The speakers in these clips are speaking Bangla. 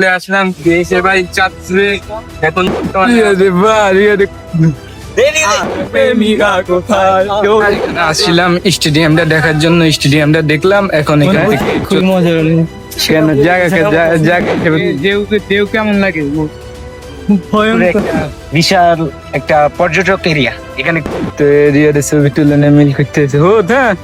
চলে আসলাম দেশের বাড়ি চাঁদপুরে। এখন আসছিলাম স্টেডিয়ামটা দেখার জন্য, স্টেডিয়ামটা দেখলাম। এখন এখান থেকে খুব মজা হলো। কেন ঢেউ কেমন লাগে? বিশাল একটা পর্যটক এরিয়া এখানে। তো এরিয়াতে ছবি তুলে নিয়ে মিল করতেছে। হ্যাঁ,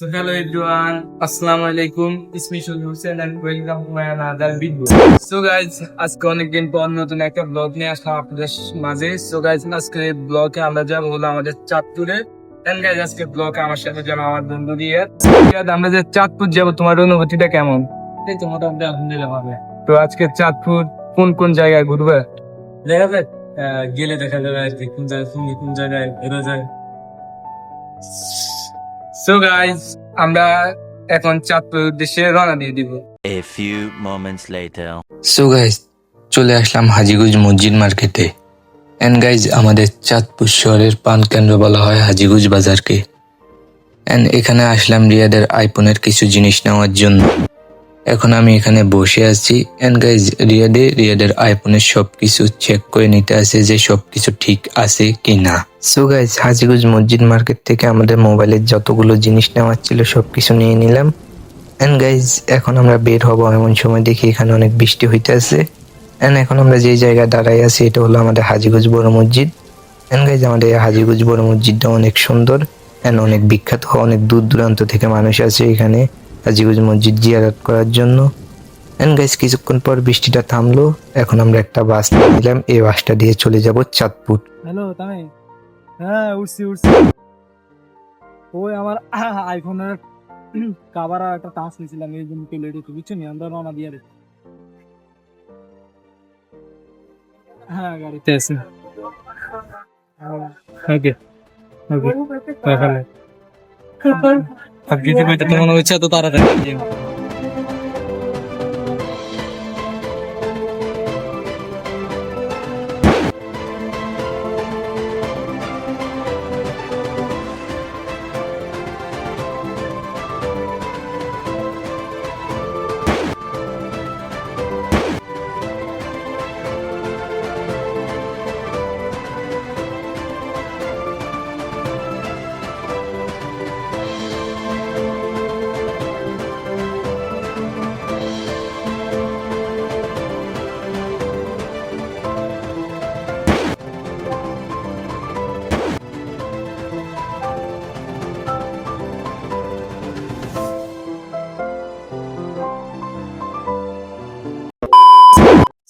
So hello everyone, Assalamu alaikum. It's me Shul Hussain and welcome to my another video. So guys, আজকে অনেকদিন পর নতুন একটা ব্লগ নিয়ে আসলাম আপনাদের মাঝে। So guys, আজকে ব্লগে আমরা যাবো হলো আমাদের চাঁদপুরে। And guys, আজকে ব্লগে আমার সাথে যাবো আমার বন্ধু রিয়াদ। রিয়াদ, আমরা যে চাঁদপুর যাবো, তোমার অনুভূতিটা কেমন? এই তো মোটামুটি আলহামদুলিল্লাহ ভালো। তো আজকে চাঁদপুর কোন কোন জায়গায় ঘুরবে? দেখা যাক, গেলে দেখা যাবে আর কি কোন জায়গায় কোন জায়গায় ঘোরা যায়। So guys, আমরা এখন চাঁদপুর উদ্দেশ্যে রওনা দিয়ে দিব। A few moments later. So guys, চলে আসলাম হাজীগঞ্জ মসজিদ মার্কেটে। এন্ড গাইজ, আমাদের চাঁদপুর শহরের পান কেন্দ্র বলা হয় হাজীগঞ্জ বাজারকে। এন্ড এখানে আসলাম রিয়াদের আইফোনের কিছু জিনিস নেওয়ার জন্য। এখন আমি এখানে বসে আছি। এন্ড গাইজ, রিয়াদের আইফোনের সবকিছু চেক করে নিতে আছে যে সবকিছু ঠিক আছে কি না। সো গাইজ, হাজীগঞ্জ মসজিদ মার্কেট থেকে আমাদের মোবাইলের যতগুলো জিনিস নেওয়ার ছিল সবকিছু নিয়ে নিলাম। এন্ড গাইজ, এখন আমরা বের হব এমন সময় দেখি এখানে অনেক বৃষ্টি হইতে আছে। এন্ড এখন আমরা যে জায়গায় দাঁড়াই আছি এটা হলো আমাদের হাজীগঞ্জ বড় মসজিদ। এন্ড গাইজ, আমাদের এই হাজীগঞ্জ বড় মসজিদটা অনেক সুন্দর এন্ড অনেক বিখ্যাত। অনেক দূর দূরান্ত থেকে মানুষ আসে এখানে হাজীগঞ্জ মসজিদ জিয়ারত করার জন্য। এন্ড গাইজ, কিছুক্ষণ পর বৃষ্টিটা থামলো। এখন আমরা একটা বাস নিলাম, এই বাসটা দিয়ে চলে যাব চাঁদপুর। হ্যালো তাই, হ্যাঁ উঠছি। ওই আমার আইফোনের কাভার আর একটা টাচ নিয়েছিলাম, এই জন্য চলে এসেছি, বুঝছো নি? আমরা রওনা দিয়ে রেখে। হ্যাঁ গাড়িতে আছে। ওকে তাহলে আপনি যেতে তো মনে হচ্ছে তো তাড়াতাড়ি।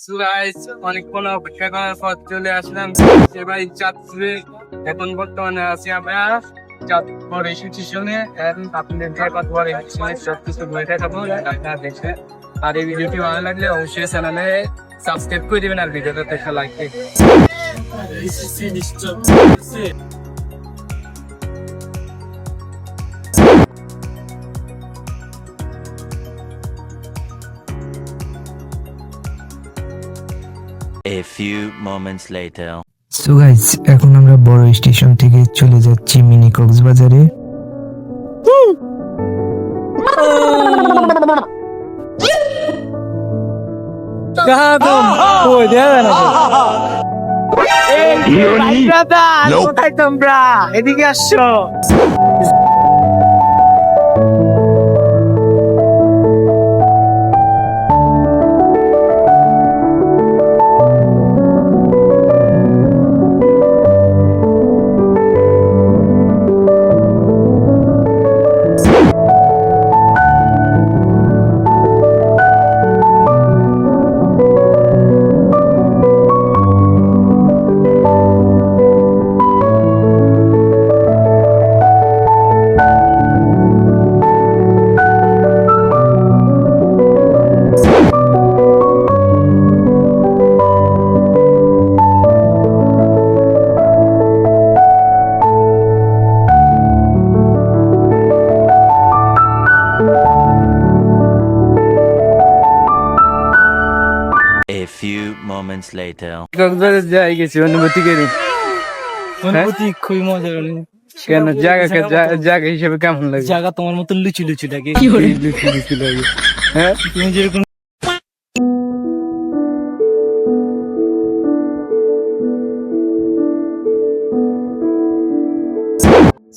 So guys, অনেকক্ষণ অপেক্ষা করার পর চলে আসলাম দেশের বাড়ি চাঁদপুরে। এখন বর্তমানে আছি আমরা চাঁদপুর স্টেশনে। আপনাদের চাঁদপুর স্টেশনে সবকিছু ঘুরে দেখাবো আপনারা দেখে। আর এই ভিডিওটি ভালো লাগলে অবশ্যই চ্যানেলে সাবস্ক্রাইব করে দিবেন আর ভিডিওটা দেখে লাইক দিবেন। A few moments later. So guys, এখন আমরা বড় স্টেশন থেকে চলে যাচ্ছি মিনি কক্সবাজারে। কোথায় তোমরা? এদিকে আসছো। A few moments later. Cox's Bazar যাই গেছি, অনুভূতি করি। অনুভূতি খুবই মজা হলো, কেন জায়গা হিসেবে কেমন লাগে? জায়গা তোমার মতো লুচি লুচি লাগে। লুচি লাগে। হ্যাঁ, তুমি যেরকম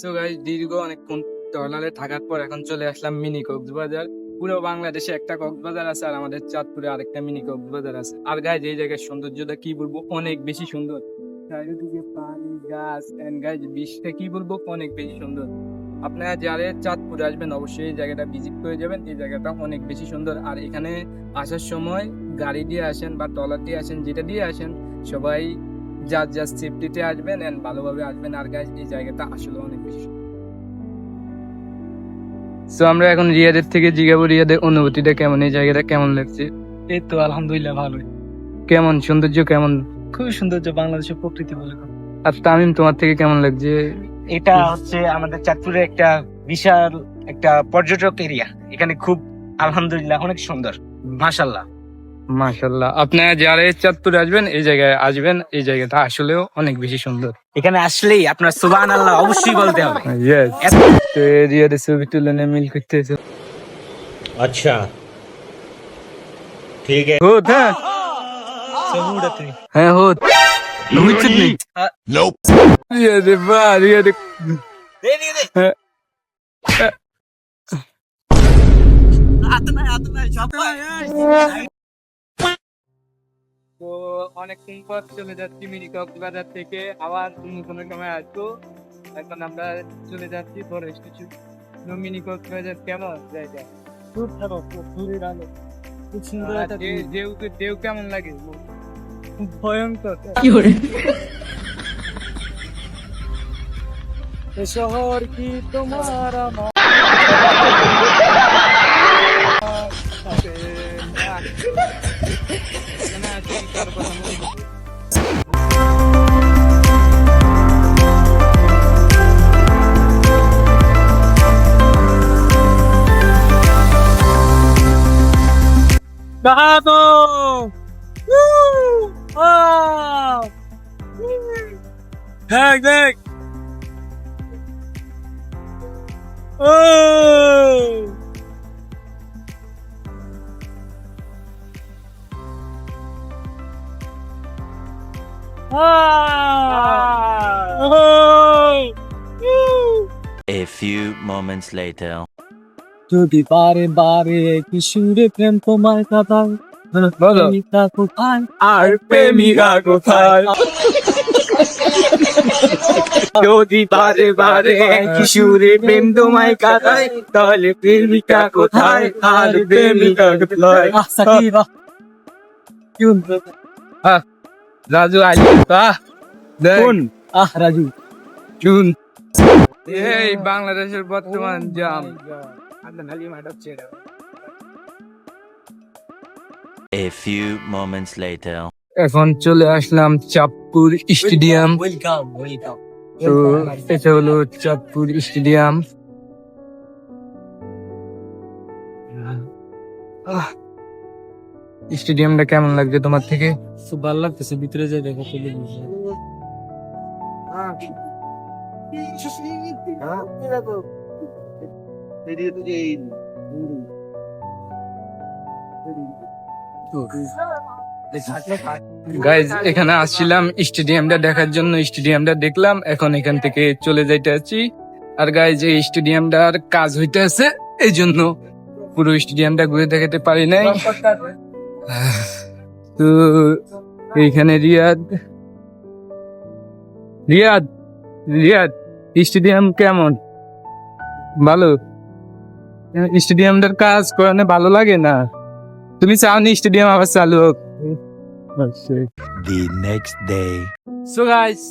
সো গাইস, দীর্ঘ অনেকক্ষণ টর্নালে থাকার পর এখন চলে আসলাম মিনি কক্সবাজার। পুরো বাংলাদেশে একটা কক্সবাজার আছে, আর আমাদের চাঁদপুরে আরেকটা মিনি কক্সবাজার আছে। আর গাইস, এই জায়গার সৌন্দর্যটা কি বলবো, অনেক বেশি সুন্দর। চারিদিকে পানি, গাছ, এন্ড গাইস বৃষ্টিটা কি বলবো, অনেক বেশি সুন্দর। আপনারা যারা চাঁদপুরে আসবেন অবশ্যই এই জায়গাটা ভিজিট করে যাবেন। এই জায়গাটা অনেক বেশি সুন্দর। আর এখানে আসার সময় গাড়ি দিয়ে আসেন বা ট্রলার দিয়ে আসেন, যেটা দিয়ে আসেন, সবাই যার যার সেফটিতে আসবেন এন্ড ভালোভাবে আসবেন। আর গাইস, এই জায়গাটা আসলে অনেক বেশি। সো আমরা এখন রিয়াদের থেকে জিজ্ঞাবো রিয়াদের অনুভূতিটা কেমন, এই জায়গাটা কেমন লাগছে? এই তো আলহামদুলিল্লাহ ভালোই, কেমন সৌন্দর্য, কেমন? খুবই সৌন্দর্য বাংলাদেশের প্রকৃতি বলে কথা। আর তামিম, তোমার থেকে কেমন লাগছে? এটা হচ্ছে আমাদের চাঁদপুরে একটা বিশাল একটা পর্যটক এরিয়া। এখানে খুব আলহামদুলিল্লাহ অনেক সুন্দর, মাশাআল্লাহ। মাশাআল্লাহ, আপনারা যারা চাঁদপুরে আসবেন এই জায়গায় আসবেন। এই জায়গাটা আসলেও অনেক বেশি সুন্দর। এখানে আসলেই আপনার সুবহানাল্লাহ অবশ্যই বলতে হবে। ইয়েস। তো রিয়াদের ছবি তুলে নিয়ে মিল করতেছে। अच्छा ठीक है হোত, হ্যাঁ হ্যাঁ হোত বুঝছিস নি? রিয়াদে বা রিয়াদে হ্যাঁ। তো অনেকক্ষণ পর চলে যাচ্ছি মিনি কক্সবাজার থেকে, আবার কোনো সময় আসবো। এখন আমরা চলে যাচ্ছি ফরেস্ট মিনি কক্সবাজার। কেমন জায়গা? খুব ভালো, খুব দূরের আলো, খুব সুন্দর একটা ঢেউ কেমন লাগে? খুব ভয়ঙ্কর। এ শহর কি তোমার আমার সাথে না আছে, কার কথা মনে পড়ছে? Bravo! Heck, heck! Oh! A few moments later. যদি বারে বারে কিশোরে প্রেম তোমায় কাঁদায়, প্রেমিকা কোথায় আর প্রেমিকা কোথায়? যদি বারে বারে কিশোরে প্রেম তোমায় কাঁদায়, তাহলে প্রেমিকা কোথায় আর প্রেমিকা কোথায়? সাকিব রাজু আলী কোন রাজু চুন। এই বাংলাদেশের বর্তমান জাম। A few moments later. এখন চলে আসলাম চাঁদপুর স্টেডিয়াম। Welcome welcome. তো এটা হলো চাঁদপুর স্টেডিয়াম। স্টেডিয়ামটা কেমন লাগছে তোমার থেকে? খুব ভালো লাগতেছে, ভিতরে যাই দেখো চলে গেছে। গাইজ, এখানে আসছিলাম স্টেডিয়ামটা দেখার জন্য। স্টেডিয়ামটা দেখলাম, এখন এখান থেকে চলে যাইতে আছি। আর গাইজ, এই স্টেডিয়ামটার কাজ হইতে আছে, এই জন্য পুরো স্টেডিয়ামটা ঘুরে দেখাতে পারি নাই। তো এইখানে রিয়াদ রিয়াদ রিয়াদ স্টেডিয়াম কেমন? ভালো? স্টেডিয়ামটার কাজ করানো ভালো লাগে না? তুমি চাওনি স্টেডিয়াম আবার চালু হোক? The next day. So guys,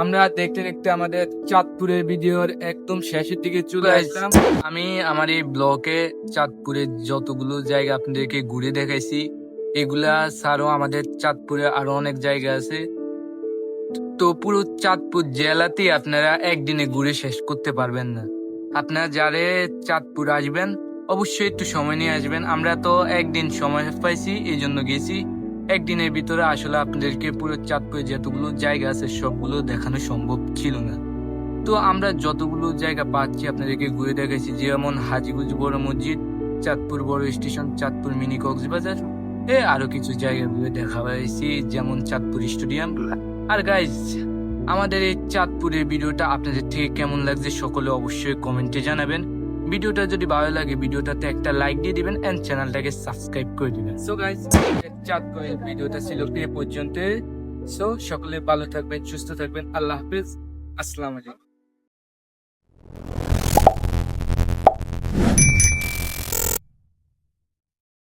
আমরা দেখতে দেখতে আমাদের চাঁদপুরের ভিডিওর একদম শেষের দিকে চলে আসলাম। আমি আমার এই ব্লগে চাঁদপুরের যতগুলো জায়গা আপনাদেরকে ঘুরে দেখাইছি, এগুলা ছাড়াও আমাদের চাঁদপুরে আরো অনেক জায়গা আছে। তো পুরো চাঁদপুর জেলাতেই আপনারা একদিনে ঘুরে শেষ করতে পারবেন না। আপনারা যারা চাঁদপুর আসবেন অবশ্যই একটু সময় নিয়ে আসবেন। আমরা তো একদিন সময় পাইছি, এই জন্য গেছি। একদিনের ভিতরে আসলে আপনাদেরকে পুরো চাঁদপুরে যতগুলো জায়গা আছে সবগুলো দেখানো সম্ভব ছিল না। তো আমরা যতগুলো জায়গা পাচ্ছি আপনাদেরকে ঘুরে দেখাইছি, যেমন হাজীগঞ্জ বড় মসজিদ, চাঁদপুর বড় স্টেশন, চাঁদপুর মিনি কক্সবাজার, আরো কিছু জায়গা ঘুরে দেখা হয়েছি, যেমন চাঁদপুর স্টেডিয়াম। আর গাইজ, আমাদের এই চাঁদপুরের ভিডিওটা আপনাদের থেকে কেমন লাগছে সকলে অবশ্যই কমেন্টে জানাবেন। ভিডিওটা যদি ভালো লাগে ভিডিওটাতে একটা লাইক দিয়ে দিবেন এন্ড চ্যানেলটাকে সাবস্ক্রাইব করে দিবেন। সো গাইজ, চাঁদপুরের ভিডিওটা ছিল এ পর্যন্ত। সো সকলে ভালো থাকবেন, সুস্থ থাকবেন। আল্লাহ হাফিজ, আসসালামু আলাইকুম।